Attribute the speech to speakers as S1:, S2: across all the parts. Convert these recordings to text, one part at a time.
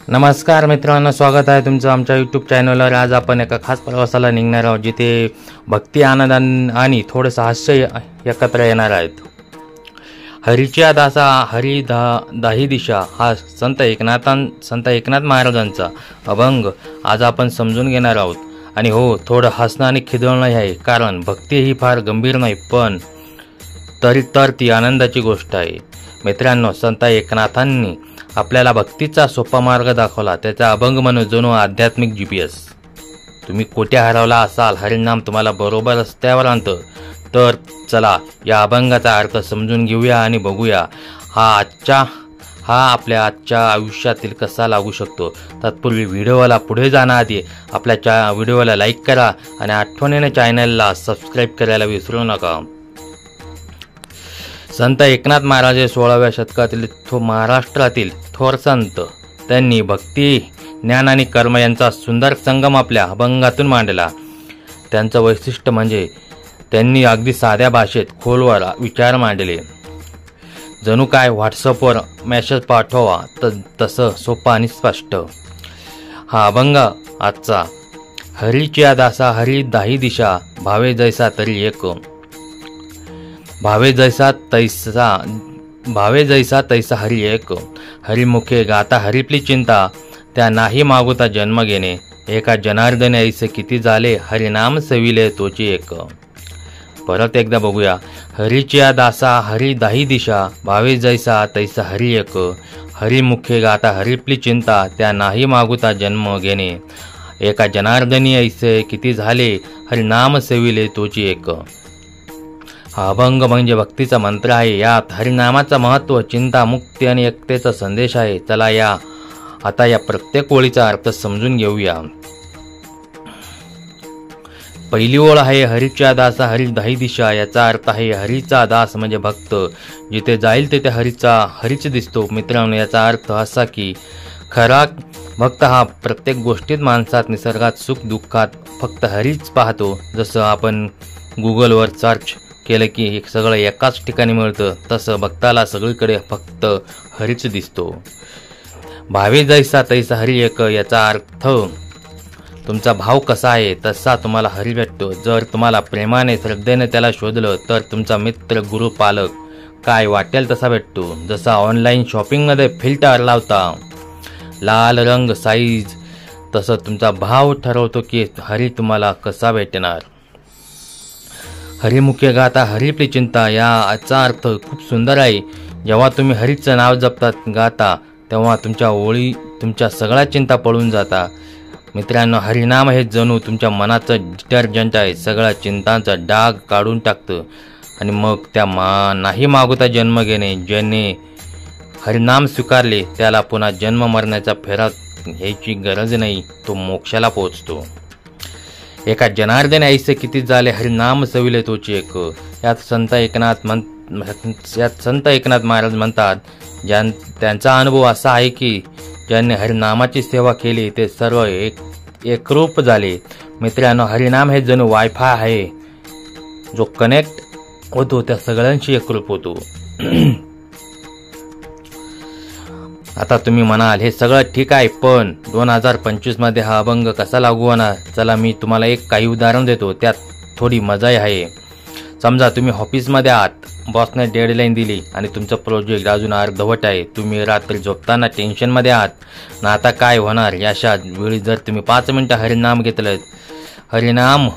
S1: नमस्कार मित्रांनो, स्वागत आहे तुमचं आमच्या यूट्यूब चॅनलवर। आज आपण एका खास प्रवासाला निघणार आहोत जिथे भक्ती, आनंद आणि थोडंसं हास्य एकत्र येणार आहेत। हरीच्या दासा हरी दाही दिशा हा संत एकनाथ महाराजांचा अभंग आज आपण समजून घेणार आहोत। आणि हो, थोडं हसणं आणि खिदळणं आहे, कारण भक्ती ही फार गंभीर नाही, पण तर ती आनंदाची गोष्ट आहे। मित्रांनो, संत एकनाथांनी आपल्याला भक्तीचा सोपा मार्ग दाखवला। त्याचा अभंग म्हणून जणू आध्यात्मिक GPS। तुम्ही कोठे हरवला असाल, हरिनाम तुम्हाला बरोबर रस्त्यावर आणतं। तर चला या अभंगाचा अर्थ समजून घेऊया आणि बघूया हा आपल्या आजच्या आयुष्यातील कसा लागू शकतो। तत्पूर्वी व्हिडिओला पुढे जाण्याआधी आपल्या व्हिडिओला लाईक करा आणि आठवणीने चॅनलला सबस्क्राईब करायला विसरू नका। संत एकनाथ महाराज 16व्या शतकातील महाराष्ट्रातील थोर संत। त्यांनी भक्ती, ज्ञान आणि कर्म यांचा सुंदर संगम आपल्या अभंगातून मांडला। त्यांचं वैशिष्ट्य म्हणजे त्यांनी अगदी साध्या भाषेत खोलवर विचार मांडले। जणू काय व्हॉट्सअपवर मेसेज पाठवा तसं सोपा आणि स्पष्ट। हा अभंग आजचा। हरीच्या दासा हरी दाही दिशा, भावे जैसा तरी एक। भावे जैसा तैसा हरी एक। हरिमुखे गाता हरिपली चिंता, त्या नाही मागुता जन्म घेणे। एका जनार्दने ऐसे किती झाले, हरिनाम सविले तोची एक। परत एकदा बघूया। हरीच्या दासा हरी दाही दिशा, भावे जैसा तैसा हरी एक। हरिमुखे गाता हरिपली चिंता, त्या नाही मागुता जन्म घेणे। एका जनार्दनी ऐसे किती झाले, हरिनाम सविले तोची एक। हा अभंग म्हणजे भक्तीचा मंत्र आहे। यात हरिनामाचं महत्त्व, चिंता मुक्ती आणि एकतेचा संदेश आहे। चला आता या प्रत्येक ओळीचा अर्थ समजून घेऊया। पहिली ओळ आहे हरीच्या दासा हरी दाही दिशा। याचा अर्थ आहे हरीचा दास म्हणजे भक्त, जिथे जाईल तिथे हरीच दिसतो। मित्रांनो, याचा अर्थ असा की खरा भक्त हा प्रत्येक गोष्टीत, माणसात, निसर्गात, सुख दुःखात फक्त हरीच पाहतो। जसं आपण गुगलवर सर्च केलं की सगळं एकाच ठिकाणी मिळतं, तसं भक्ताला सगळीकडे फक्त हरीच दिसतो। भावे जैसा तैसा हरी एक। याचा अर्थ तुमचा भाव कसा आहे तसा तुम्हाला हरी भेटतो। जर तुम्हाला प्रेमाने, श्रद्धेने त्याला शोधलं तर तुमचा मित्र, गुरु, पालक काय वाटेल तसा भेटतो। जसा ऑनलाईन शॉपिंगमध्ये फिल्टर लावता लाल रंग, साईज, तसं तुमचा भाव ठरवतो की हरी तुम्हाला कसा भेटणार। हरिमुखे गाता हरिपली चिंता, याचा अर्थ खूप सुंदर आहे। जेव्हा तुम्ही हरीचं नाव जपतात, गाता, तेव्हा तुमच्या ओळी, तुमच्या सगळ्या चिंता पळून जाता। मित्रांनो, हरिनाम हे जणू तुमच्या मनाचं डिटर्जंट आहे। सगळ्या चिंतांचा डाग काढून टाकतं। आणि मग त्या नाही मागुता जन्म घेणे। ज्याने हरिनाम स्वीकारले त्याला पुन्हा जन्म मरण्याचा फेरा घ्यायची गरज नाही, तो मोक्षाला पोहोचतो। एका जनार्दने ऐसे किती झाले, हरिनाम सविले तोची एक। यात संत एकनाथ महाराज म्हणतात, त्यांचा अनुभव असा आहे की ज्यांनी हरिनामाची सेवा केली ते सर्व एकरूप झाले। मित्रांनो, हरिनाम हे जणू वायफाय आहे, जो कनेक्ट होतो त्या सगळ्यांशी एकरूप होतो। आता तुम्ही म्हणाल, हे सगळं ठीक आहे, पण 2025 मध्ये हा अभंग कसा लागू होणार? चला मी तुम्हाला काही उदाहरण देतो, त्यात थोडी मजा आहे। समजा तुम्ही ऑफिसमध्ये आहात, बॉसने डेडलाईन दिली आणि तुमचं प्रोजेक्ट अजून अर्धवट आहे। तुम्ही रात्री झोपताना टेन्शनमध्ये आहात ना, आता काय होणार? अशा वेळी जर तुम्ही 5 मिनिटं हरिनाम घेतलं, हरिनाम,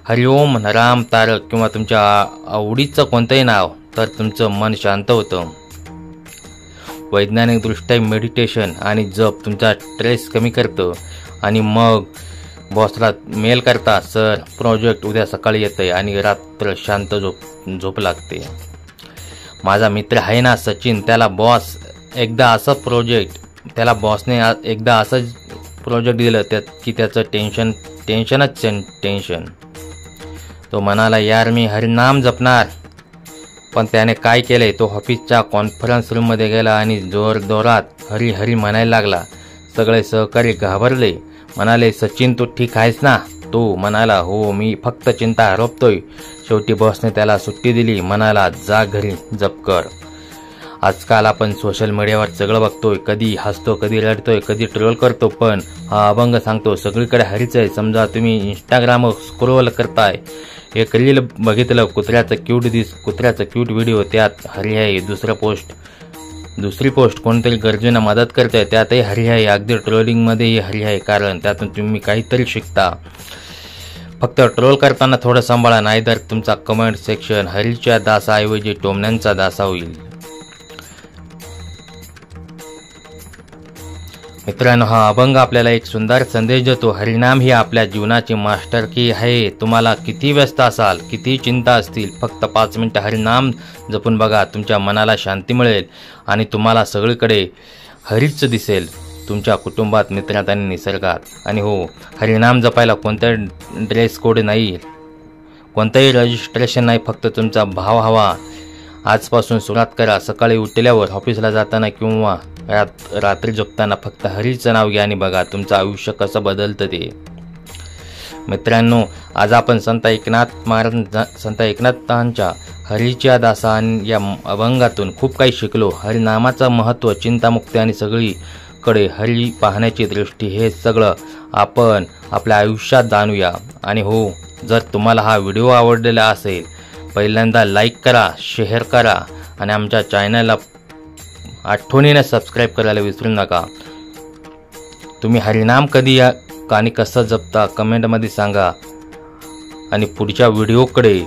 S1: हरिओम, राम, तारक किंवा तुमच्या आवडीचं कोणतंही नाव, तर तुमचं मन शांत होतं। वैज्ञानिकदृष्ट्या मेडिटेशन आणि जप तुमचा स्ट्रेस कमी करतं। आणि मग बॉसला मेल करता, सर प्रोजेक्ट उद्या सकाळी येतंय, आणि रात्र शांत झोप लागते। माझा मित्र आहे ना सचिन, त्याला बॉसने एकदा असं प्रोजेक्ट दिलं की त्याचं टेन्शन। तो म्हणाला, यार मी हरिनाम जपणार। पण त्याने काय केले, तो ऑफिसच्या कॉन्फरन्स रूममध्ये गेला आणि जोरात हरी हरी म्हणायला लागला। सगळे सहकारी घाबरले, म्हणाले, सचिन तू ठीक आहेस ना? तो म्हणाला, हो, मी फक्त चिंता हरवतोय। शेवटी बॉसने त्याला सुट्टी दिली, म्हणाला, जा घरी जप कर। आजकाल आपण सोशल मीडियावर सगळं बघतोय, कधी हसतो, कधी रडतोय, कधी ट्रोल करतो, पण हा अभंग सांगतो सगळीकडे हरीच आहे. समजा तुम्ही इंस्टाग्रामवर स्क्रोल करताय, एक रील बघितलं, कुत्र्याचं क्यूट व्हिडिओ, त्यात हरी आहे. दुसरी पोस्ट कोणतरी गरजूंना मदत करते, त्यातही हरी आहे. अगदी ट्रोलिंगमध्येही हरी आहे, कारण त्यातून तुम्ही काहीतरी शिकता. फक्त ट्रोल करताना थोडं सांभाळा, नाहीतर तुमचा कमेंट सेक्शन हरीच्या दासाऐवजी टोमण्यांचा दासा होईल. मित्रांनो, हा अभंग आपल्याला एक सुंदर संदेश देतो. हरिनाम ही आपल्या जीवनाची मास्टर की आहे. तुम्हाला किती व्यस्त असाल, किती चिंता असतील, फक्त 5 मिनिटं हरिनाम जपून बघा. तुमच्या मनाला शांती मिळेल आणि तुम्हाला सगळीकडे हरीच दिसेल, तुमच्या कुटुंबात, मित्रात आणि निसर्गात. आणि हो, हरिनाम जपायला कोणता ड्रेस कोड नाही, कोणतंही रजिस्ट्रेशन नाही, फक्त तुमचा भाव हवा. आजपासून सुरुवात करा. सकाळी उठल्यावर, ऑफिसला जाताना किंवा रात्री झोपताना फक्त हरीचं नाव घ्या आणि बघा तुमचं आयुष्य कसं बदलतं ते. मित्रांनो, आज आपण संत एकनाथांच्या हरीच्या दासा या अभंगातून खूप काही शिकलो. हरिनामाचं महत्त्व, चिंतामुक्ती आणि सगळीकडे हरी पाहण्याची दृष्टी, हे सगळं आपण आपल्या आयुष्यात जाणूया. आणि हो, जर तुम्हाला हा व्हिडिओ आवडलेला असेल, पहिल्यांदा लाईक करा, शेअर करा आणि आमच्या चॅनलला आठवणीने सबस्क्राईब करायला विसरू नका. तुम्ही हरिनाम कधी आणि कसं जपता कमेंटमध्ये सांगा. आणि पुढच्या व्हिडिओकडे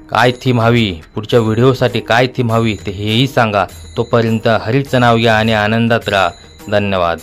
S1: काय थीम हवी, पुढच्या व्हिडिओसाठी काय थीम हवी ते हेही सांगा. तोपर्यंत हरीचं नाव घ्या आणि आनंदात राहा. धन्यवाद.